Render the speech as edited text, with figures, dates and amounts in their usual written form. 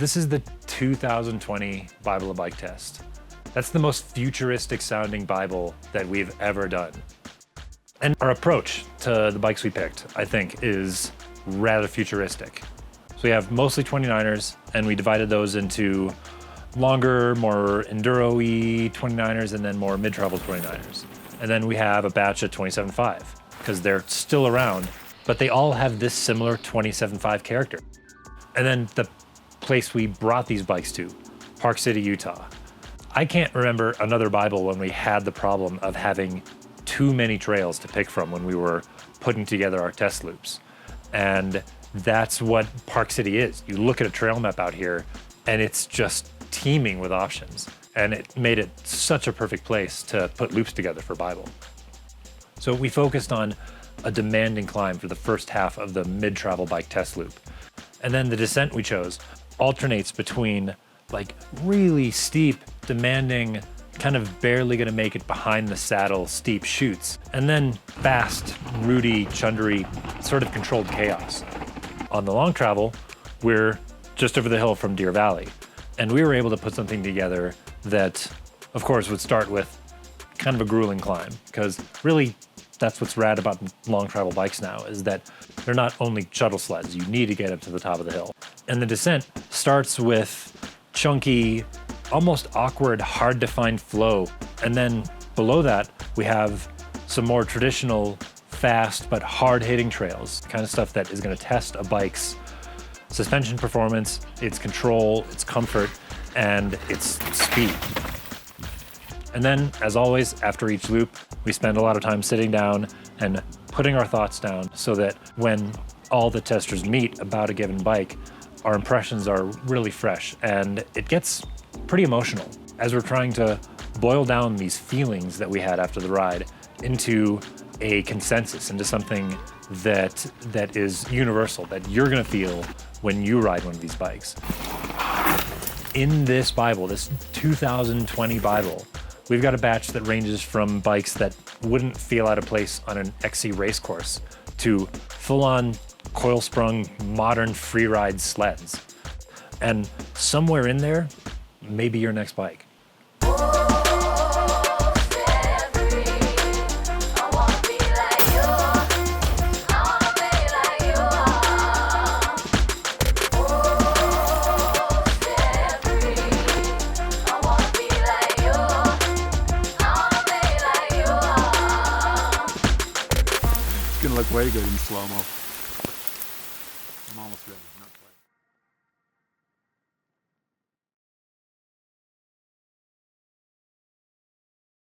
This is the 2020 Bible of Bike test. That's the most futuristic sounding Bible that we've ever done. And our approach to the bikes we picked, I think, is rather futuristic. So we have mostly 29ers, and we divided those into longer, more enduro-y 29ers, and then more mid-travel 29ers. And then we have a batch of 27.5, because they're still around, but they all have this similar 27.5 character. And then the place we brought these bikes to, Park City, Utah. I can't remember another Bible when we had the problem of having too many trails to pick from when we were putting together our test loops. And that's what Park City is. You look at a trail map out here and it's just teeming with options. And it made it such a perfect place to put loops together for Bible. So we focused on a demanding climb for the first half of the mid-travel bike test loop. And then the descent we chose alternates between like really steep, demanding, kind of barely gonna make it behind the saddle steep chutes, and then fast, rooty, chundery, sort of controlled chaos. On the long travel, we're just over the hill from Deer Valley, and we were able to put something together that, of course, would start with kind of a grueling climb, because really that's what's rad about long travel bikes now, is that they're not only shuttle sleds. You need to get up to the top of the hill. And the descent starts with chunky, almost awkward, hard to find flow. And then below that, we have some more traditional, fast, but hard hitting trails, kind of stuff that is gonna test a bike's suspension performance, its control, its comfort, and its speed. And then, as always, after each loop, we spend a lot of time sitting down and putting our thoughts down so that when all the testers meet about a given bike, our impressions are really fresh, and it gets pretty emotional as we're trying to boil down these feelings that we had after the ride into a consensus, into something that is universal, that you're gonna feel when you ride one of these bikes. In this Bible, this 2020 Bible, we've got a batch that ranges from bikes that wouldn't feel out of place on an XC race course to full-on coil-sprung modern freeride sleds. And somewhere in there, maybe your next bike. It's gonna look way good in slow-mo. I'm almost ready. Not quite.